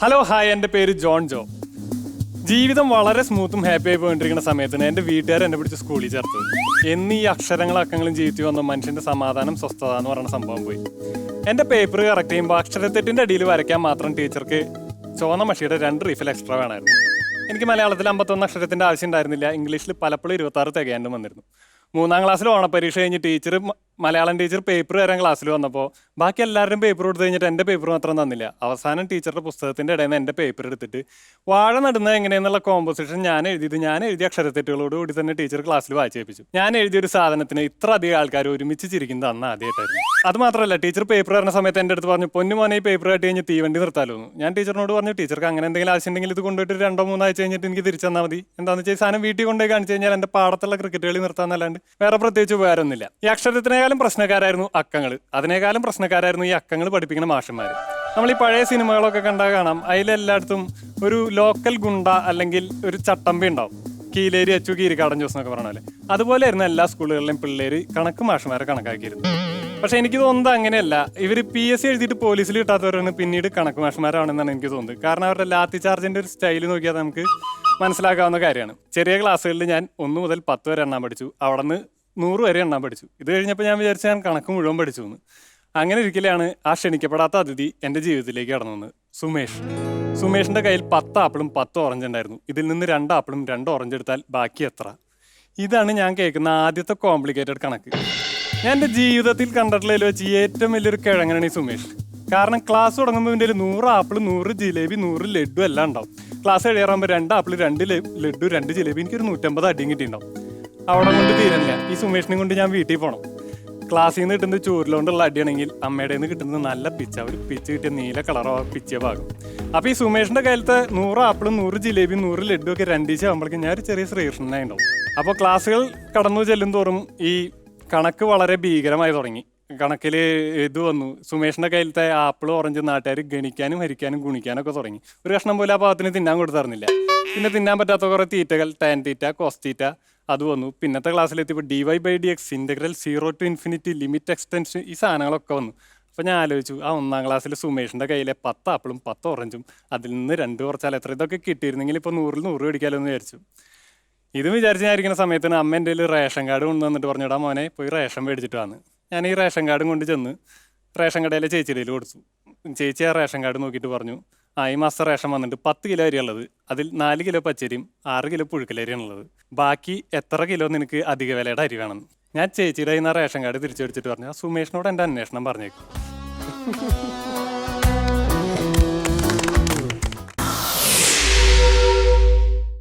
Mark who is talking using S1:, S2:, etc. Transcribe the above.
S1: Hello hi, എൻ്റെ പേര് John ജോ. ജീവിതം വളരെ സ്മൂത്തും ഹാപ്പി ആയി പോയിട്ടിരിക്കുന്ന സമയത്തിന് എൻ്റെ വീട്ടുകാർ എന്നെ പിടിച്ച് സ്കൂളിൽ ചേർത്തത്. എന്നീ അക്ഷരങ്ങളും അക്കങ്ങളും ജീവിച്ചു വന്ന മനുഷ്യൻ്റെ സമാധാനം, സ്വസ്ഥത എന്ന് പറയുന്ന സംഭവം പോയി. എൻ്റെ പേപ്പർ കറക്റ്റ് ചെയ്യുമ്പോൾ അക്ഷരത്തെറ്റിൻ്റെ അടിയിൽ വരയ്ക്കാൻ മാത്രം ടീച്ചർക്ക് ചുവന്ന മഷിയുടെ 2 റീഫിൽ എക്സ്ട്രാ വേണമായിരുന്നു. എനിക്ക് മലയാളത്തിൽ 51 അക്ഷരത്തിൻ്റെ ആവശ്യം ഉണ്ടായിരുന്നില്ല. ഇംഗ്ലീഷിൽ പലപ്പോഴും 26 തികയാണ്ടും വന്നിരുന്നു. 3ാം ക്ലാസ്സിൽ ഓണപ്പരീക്ഷ കഴിഞ്ഞ് മലയാളം ടീച്ചർ പേപ്പർ തരാൻ ക്ലാസ്സിൽ വന്നപ്പോൾ ബാക്കി എല്ലാവരുടെയും പേപ്പർ കൊടുത്തു കഴിഞ്ഞിട്ട് എൻ്റെ പേപ്പർ മാത്രം തന്നില്ല. അവസാനം ടീച്ചറുടെ പുസ്തകത്തിൻ്റെ ഇടയിൽ നിന്ന് എൻ്റെ പേപ്പർ എടുത്തിട്ട് വാഴ നടുന്നത് എങ്ങനെയെന്നുള്ള കോമ്പോസിഷൻ ഞാൻ എഴുതിയ അക്ഷരത്തെറ്റുകളോട് കൂടി തന്നെ ടീച്ചർ ക്ലാസ്സിൽ വായിച്ചേപ്പിച്ചു. ഞാൻ എഴുതിയൊരു സാധനത്തിന് ഇത്ര അധികം ആൾക്കാർ ഒരുമിച്ച് ചിരിക്കുന്നത് അന്ന് ആദ്യമായിട്ടായിരുന്നു. അത് മാത്രമല്ല, ടീച്ചർ പേപ്പർ തരുന്ന സമയത്ത് എൻ്റെ അടുത്ത് പറഞ്ഞു, പൊന്നു മോനെ ഈ പേപ്പർ കട്ടി കഴിഞ്ഞ് തീവണ്ടി നിർത്താലോ. ഞാൻ ടീച്ചറിനോട് പറഞ്ഞു, ടീച്ചർക്ക് അങ്ങനെ എന്തെങ്കിലും ആവശ്യം ഉണ്ടെങ്കിൽ ഇത് കൊണ്ടുപോയിട്ട് 2-3 ആഴ്ച കഴിഞ്ഞിട്ട് എനിക്ക് തിരിച്ചു തന്നാൽ മതി. എന്താണെന്ന് വെച്ചാൽ സാധനം വീട്ടിൽ കൊണ്ടുപോയി കാണിച്ചു കഴിഞ്ഞാൽ എൻ്റെ പാടത്തുള്ള ക്രിക്കറ്റ് കളി നിർത്താന്നല്ലാണ്ട് വേറെ പ്രത്യേകിച്ച് ഉപകാരമൊന്നുമില്ല. ഈ അക്ഷരത്തിനേക്കാളും പ്രശ്നക്കാരായിരുന്നു അക്കങ്ങൾ. അതിനേക്കാളും പ്രശ്നക്കാരായിരുന്നു ഈ അക്കങ്ങൾ പഠിപ്പിക്കുന്ന മാഷന്മാർ. നമ്മൾ ഈ പഴയ സിനിമകളൊക്കെ കണ്ടാൽ കാണാം, അതിലെല്ലായിടത്തും ഒരു ലോക്കൽ ഗുണ്ട അല്ലെങ്കിൽ ഒരു ചട്ടമ്പി ഉണ്ടാവും. കീലേരി അച്ചു കീരിക്കാടൻ ജോസ് എന്നൊക്കെ പറഞ്ഞാൽ അതുപോലെയായിരുന്നു എല്ലാ സ്കൂളുകളിലെയും പിള്ളേർ കണക്ക് മാഷന്മാരെ കണക്കാക്കിയിരുന്നു. പക്ഷെ എനിക്ക് തോന്നുന്നത് അങ്ങനെയല്ല. ഇവർ PSC എഴുതിയിട്ട് പോലീസിൽ കിട്ടാത്തവരാണ് പിന്നീട് കണക്ക് മാഷന്മാരാണെന്നാണ് എനിക്ക് തോന്നുന്നത്. കാരണം അവരുടെ ലാത്തി ചാർജിന്റെ ഒരു സ്റ്റൈൽ നോക്കിയാൽ നമുക്ക് മനസ്സിലാക്കാവുന്ന കാര്യമാണ്. ചെറിയ ക്ലാസ്സുകളിൽ ഞാൻ 1 മുതൽ 10 വരെ എണ്ണാൻ പഠിച്ചു. അവിടെ നിന്ന് 100 വരെ എണ്ണാൻ പഠിച്ചു. ഇത് കഴിഞ്ഞപ്പോൾ ഞാൻ വിചാരിച്ചു ഞാൻ കണക്ക് മുഴുവൻ പഠിച്ചു എന്ന്. അങ്ങനെ ഒരിക്കലാണ് ആ ക്ഷണിക്കപ്പെടാത്ത അതിഥി എൻ്റെ ജീവിതത്തിലേക്ക് കടന്നു വന്നത്. സുമേഷിൻ്റെ കയ്യിൽ 10 ആപ്പിളും 10 ഓറഞ്ച് ഉണ്ടായിരുന്നു. ഇതിൽ നിന്ന് 2 ആപ്പിളും 2 ഓറഞ്ച് എടുത്താൽ ബാക്കി എത്ര? ഇതാണ് ഞാൻ കേൾക്കുന്ന ആദ്യത്തെ കോംപ്ലിക്കേറ്റഡ് കണക്ക്. ഞാൻ എൻ്റെ ജീവിതത്തിൽ കണ്ടിട്ടുള്ളതിൽ വെച്ച് ഏറ്റവും വലിയൊരു കിഴങ്ങനാണ് ഈ സുമേഷ്. കാരണം ക്ലാസ് തുടങ്ങുമ്പോൾ ഇതിൽ 100 ആപ്പിൾ, 100 ജിലേബി, 100 ലഡു എല്ലാം ഉണ്ടാവും. ക്ലാസ് കഴിയാറാകുമ്പോൾ 2 ആപ്പിൾ, 2 ലഡു, 2 ജിലേബി, എനിക്കൊരു 150 അടിയും കിട്ടിയിട്ടുണ്ടാവും. അവിടെ കൊണ്ട് തീരണില്ല. ഈ സുമേഷിനെ കൊണ്ട് ഞാൻ വീട്ടിൽ പോകണം. ക്ലാസ്സിൽ നിന്ന് കിട്ടുന്നത് ചോറിലോണ്ടുള്ള അടിയാണെങ്കിൽ അമ്മയുടെ നിന്ന് കിട്ടുന്നത് നല്ല പിച്ച, ഒരു പിച്ച് കിട്ടിയ നീല കളറോ പിച്ചിയ ഭാഗം. അപ്പോൾ ഈ സുമേഷിൻ്റെ കയ്യിലത്തെ 100 ആപ്പിളും 100 ജിലേബിയും 100 ലഡു ഒക്കെ 2 ആകുമ്പോഴേക്കും ഞാൻ ഒരു ചെറിയ ശ്രീകൃഷ്ണനായി ഉണ്ടാവും. അപ്പോൾ ക്ലാസ്സുകൾ കടന്നു ചെല്ലും തോറും ഈ കണക്ക് വളരെ ഭീകരമായി തുടങ്ങി. കണക്കിൽ ഇത് വന്നു. സുമേഷിൻ്റെ കയ്യിലത്തെ ആപ്പിൾ, ഓറഞ്ച് നാട്ടുകാർ ഗണിക്കാനും ഹരിക്കാനും ഗുണിക്കാനൊക്കെ തുടങ്ങി. ഒരു കഷ്ണം പോലെ ആ ഭാഗത്തിന് തിന്നാൻ കൊടുത്തറിഞ്ഞില്ല. പിന്നെ തിന്നാൻ പറ്റാത്ത കുറേ തീറ്റകൾ, ടാൻ തീറ്റ, കോസ് തീറ്റ, അത് വന്നു. പിന്നത്തെ ക്ലാസ്സിലെത്തിയപ്പോൾ dy/dx, integral 0 to ∞, limit extension, ഈ സാധനങ്ങളൊക്കെ വന്നു. അപ്പോൾ ഞാൻ ആലോചിച്ചു, ആ 1ാം ക്ലാസ്സിൽ സുമേഷിൻ്റെ കയ്യിലെ 10 ആപ്പിളും 10 ഓറഞ്ചും അതിൽ നിന്ന് 2 കുറച്ചാൽ എത്ര? ഇതൊക്കെ കിട്ടിയിരുന്നെങ്കിൽ ഇപ്പോൾ 100-ൽ 100 മേടിക്കാമല്ലോ എന്ന് വിചാരിച്ചു. ഇത് വിചാരിച്ച് ഞാൻ ഇരിക്കുന്ന സമയത്തിന് അമ്മ എൻ്റെ കയ്യിൽ റേഷൻ കാർഡ് കൊണ്ടുവന്നിട്ട് പറഞ്ഞിടാ മോനെ പോയി റേഷൻ മേടിച്ചിട്ട് വന്ന്. ഞാൻ ഈ റേഷൻ കാർഡും കൊണ്ട് ചെന്ന് റേഷൻ കടയിലെ ചേച്ചിയുടെ കയ്യിൽ കൊടുത്തു. ചേച്ചി ആ റേഷൻ കാർഡ് നോക്കിയിട്ട് പറഞ്ഞു, ഈ മാസം റേഷൻ വന്നിട്ട് 10 കിലോ അരി ഉള്ളത്. അതിൽ 4 കിലോ പച്ചരിയും 6 കിലോ പുഴുക്കലരിയാണുള്ളത്. ബാക്കി എത്ര കിലോ നിനക്ക് അധിക വിലയുടെ അരി വേണമെന്ന്. ഞാൻ ചേച്ചിയുടെ കയ്യിൽ നിന്ന് റേഷൻ കാർഡ് തിരിച്ചു വെച്ചിട്ട് പറഞ്ഞു, ആ സുമേഷിനോട് എൻ്റെ അന്വേഷണം പറഞ്ഞേക്കും.